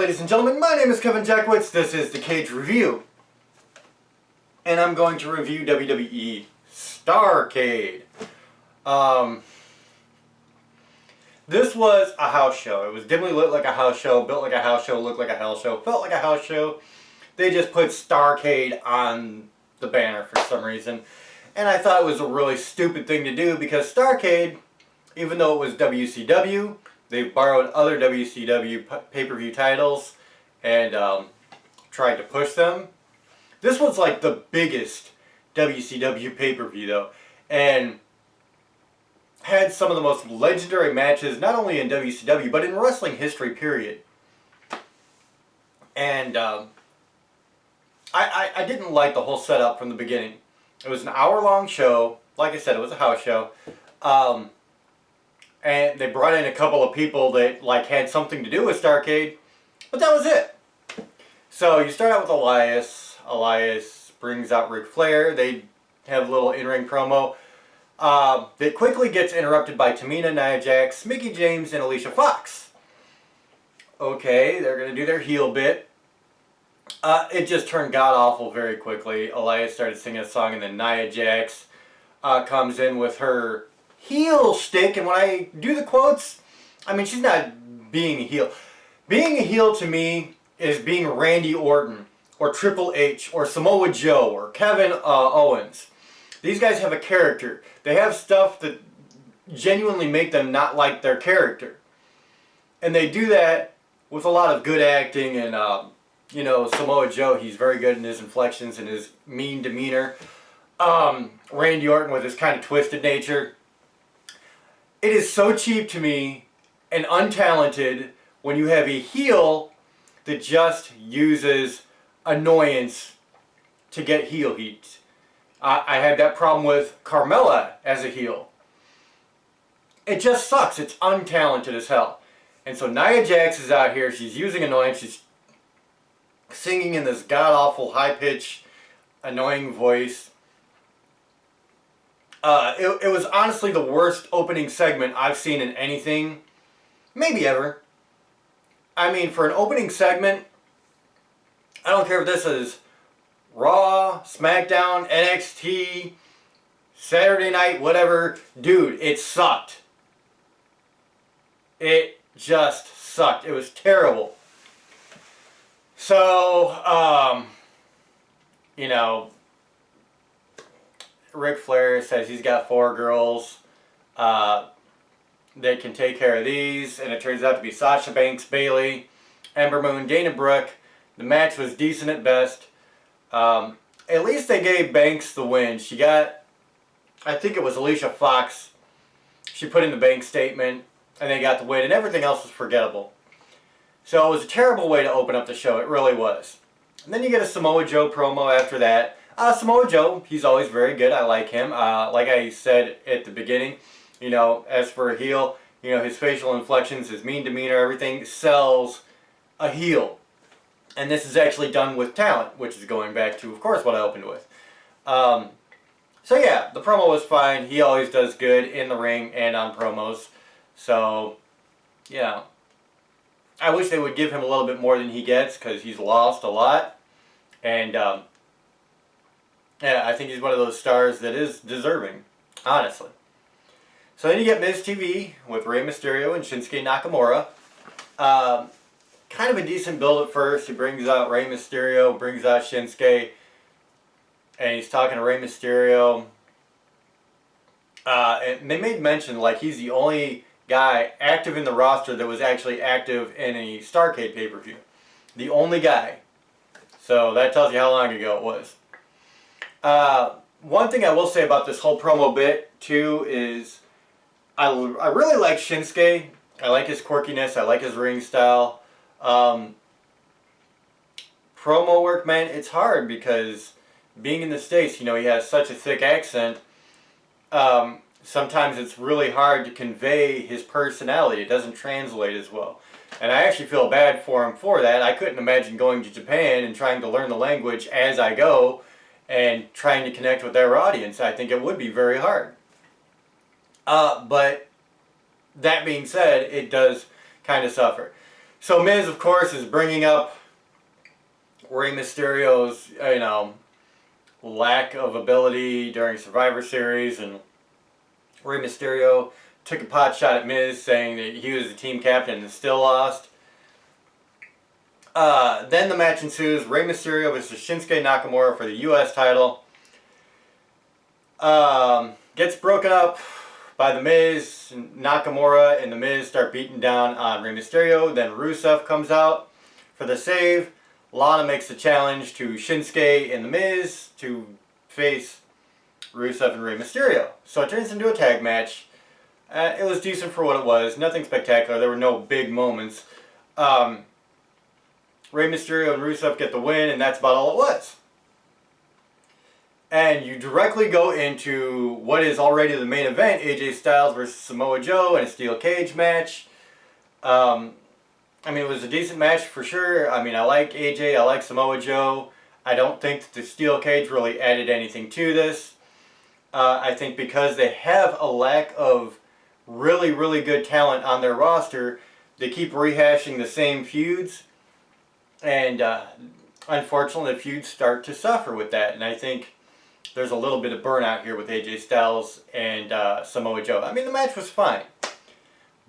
ladies and gentlemen. My name is Kevin Jackwitz. This is the Kaged Review. And I'm going to review WWE Starcade. This was a house show. It was dimly lit like a house show, built like a house show, looked like a house show, felt like a house show. They just put Starcade on the banner for some reason. And I thought it was a really stupid thing to do because Starcade, even though it was WCW, they've borrowed other WCW pay-per-view titles and tried to push them. This was like the biggest WCW pay-per-view though, and had some of the most legendary matches, not only in WCW, but in wrestling history, period. And I didn't like the whole setup from the beginning. It was an hour-long show. Like I said, it was a house show. And they brought in a couple of people that like had something to do with Starcade, but that was it. So you start out with Elias. Elias brings out Ric Flair. They have a little in-ring promo. That quickly gets interrupted by Tamina, Nia Jax, Mickie James, and Alicia Fox. Okay, they're going to do their heel bit. It just turned god-awful very quickly. Elias started singing a song, and then Nia Jax comes in with her heel stick, and when I do the quotes, I mean, she's not being a heel. Being a heel to me is being Randy Orton, or Triple H, or Samoa Joe, or Kevin Owens. These guys have a character. They have stuff that genuinely make them not like their character. And they do that with a lot of good acting, and, you know, Samoa Joe, he's very good in his inflections and his mean demeanor. Randy Orton with his kind of twisted nature. It is so cheap to me and untalented when you have a heel that just uses annoyance to get heel heat. I had that problem with Carmella as a heel. It just sucks. It's untalented as hell. And so Nia Jax is out here. She's using annoyance. She's singing in this god-awful, high-pitched, annoying voice. It was honestly the worst opening segment I've seen in anything, maybe ever. I mean, for an opening segment, I don't care if this is Raw, SmackDown, NXT, Saturday night, whatever. Dude, it sucked. It just sucked. It was terrible. So, you know, Ric Flair says he's got 4 girls that can take care of these, and it turns out to be Sasha Banks, Bayley, Ember Moon, Dana Brooke. The match was decent at best. At least they gave Banks the win. She got, I think it was Alicia Fox. She put in the Banks statement, and they got the win, and everything else was forgettable. So it was a terrible way to open up the show. It really was. And then you get a Samoa Joe promo after that. Samoa Joe, he's always very good. I like him. Like I said at the beginning, you know, as for a heel, you know, his facial inflections, his mean demeanor, everything sells a heel. And this is actually done with talent, which is going back to, of course, what I opened with. So yeah, the promo was fine. He always does good in the ring and on promos. So, yeah. I wish they would give him a little bit more than he gets, because he's lost a lot. And, yeah, I think he's one of those stars that is deserving, honestly. So then you get Miz TV with Rey Mysterio and Shinsuke Nakamura. Kind of a decent build at first. He brings out Rey Mysterio, brings out Shinsuke, and he's talking to Rey Mysterio. And they made mention like he's the only guy active in the roster that was actually active in a Starcade pay-per-view. The only guy. So that tells you how long ago it was. One thing I will say about this whole promo bit, too, is I really like Shinsuke. I like his quirkiness. I like his ring style. Promo work, man, it's hard because being in the States, you know, he has such a thick accent. Sometimes it's really hard to convey his personality. It doesn't translate as well. And I actually feel bad for him for that. I couldn't imagine going to Japan and trying to learn the language as I go and trying to connect with their audience. I think it would be very hard. But that being said, it does kind of suffer. So Miz, of course, is bringing up Rey Mysterio's, lack of ability during Survivor Series, and Rey Mysterio took a pot shot at Miz, saying that he was the team captain and still lost. Then the match ensues. Rey Mysterio versus Shinsuke Nakamura for the U.S. title. Gets broken up by The Miz. Nakamura and The Miz start beating down on Rey Mysterio. Then Rusev comes out for the save. Lana makes the challenge to Shinsuke and The Miz to face Rusev and Rey Mysterio. So it turns into a tag match. It was decent for what it was. Nothing spectacular. There were no big moments. Rey Mysterio and Rusev get the win, and that's about all it was. And you directly go into what is already the main event, AJ Styles versus Samoa Joe in a steel cage match. It was a decent match for sure. I like AJ, I like Samoa Joe. I don't think that the steel cage really added anything to this. I think because they have a lack of really, really good talent on their roster, they keep rehashing the same feuds. And unfortunately, the feuds start to suffer with that. And I think there's a little bit of burnout here with AJ Styles and Samoa Joe. The match was fine.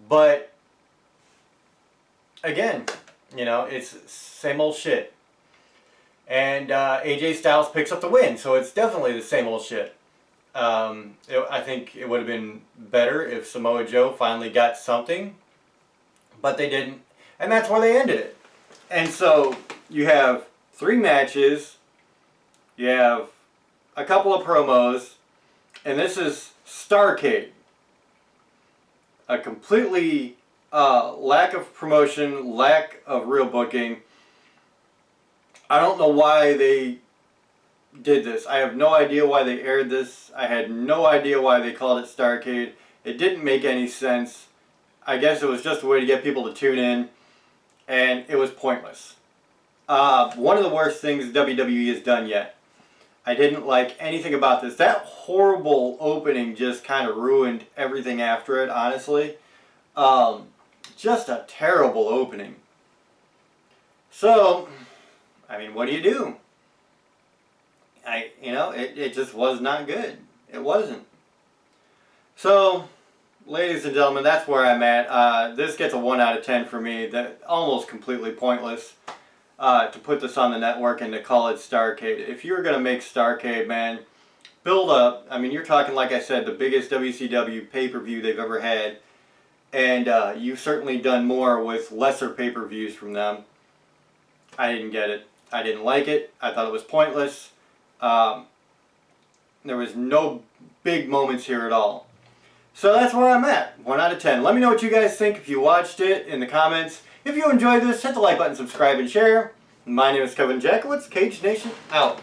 But, again, it's same old shit. And AJ Styles picks up the win, so it's definitely the same old shit. I think it would have been better if Samoa Joe finally got something. But they didn't. And that's where they ended it. And so you have 3 matches, you have a couple of promos, and this is Starcade. A completely lack of promotion, lack of real booking. I don't know why they did this. I have no idea why they aired this. I had no idea why they called it Starcade. It didn't make any sense. I guess it was just a way to get people to tune in. And it was pointless. One of the worst things WWE has done yet. I didn't like anything about this. That horrible opening just kind of ruined everything after it, honestly. Just a terrible opening. So, what do you do? It just was not good. It wasn't. So, ladies and gentlemen, that's where I'm at. This gets a 1 out of 10 for me. That almost completely pointless to put this on the network and to call it Starcade. If you were going to make Starcade, man, build up. You're talking, like I said, the biggest WCW pay-per-view they've ever had. And you've certainly done more with lesser pay-per-views from them. I didn't get it. I didn't like it. I thought it was pointless. There was no big moments here at all. So that's where I'm at. 1 out of 10. Let me know what you guys think if you watched it in the comments. If you enjoyed this, hit the like button, subscribe, and share. My name is Kevin Jackowitz. Kaged Nation out.